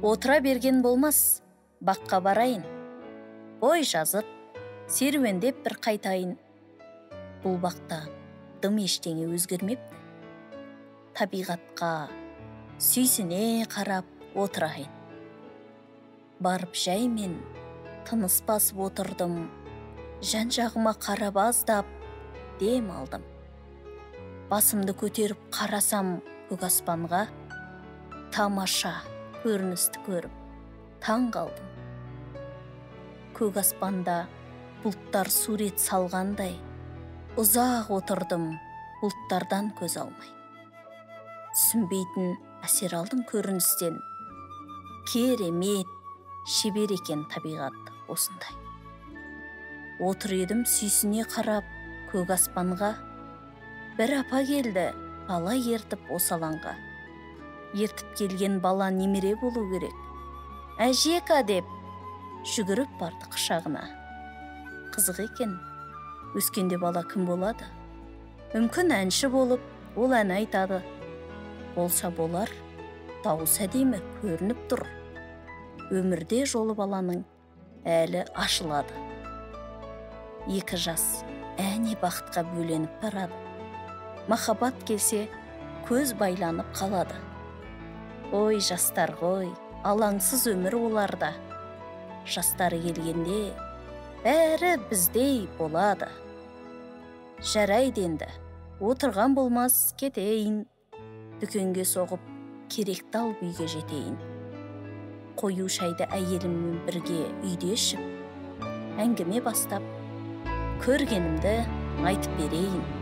Отыра берген болмас, баққа барайын. Бой жазып, серуендеп бір қайтайын. Бұл бақта дым ештеңе өзгермепті. Табиғатқа сүйсіне қарап отырайын. Барып жаймен тыныс басып отырдым. Жан-жағыма қарап аздап дем алдым. Басымды көтеріп қарасам көк аспанға, тамаша көріністі көріп таң қалдым. Көк аспанда бұлттар сурет салғандай, ұзақ отырдым бұлттардан көз алмай. Түсінбейтін әсер алдым көріністен. Керемет, шебер екен табиғат осындай. Отыр едім сүйсіне қарап көк аспанға, бір апа келді бала ертіп осы алаңға. Ертіп келген бала немере болу керек. Әжека деп жүгіріп барды құшағына. Қызық екен, өскенде бала кім болады? Мүмкін әнші болып, ол ән айтады. Болса болар, дауыс әдемі көрініп тұр. Өмірде жолы баланың әлі ашылады. Екі жас әне бақытқа бөленіп барады. Махаббат келсе, көз байланып қалады. Ой, жастар ғой, алаңсыз өмір оларда. Жастары келгенде, бәрі біздей болады. Жарайды енді, отырған болмас кетейін. Дүкенге соғып, керекті алып үйге жетейін. Қою шайды әйеліммен бірге үйде ішіп, әңгіме бастап, көргенімді айтып берейін.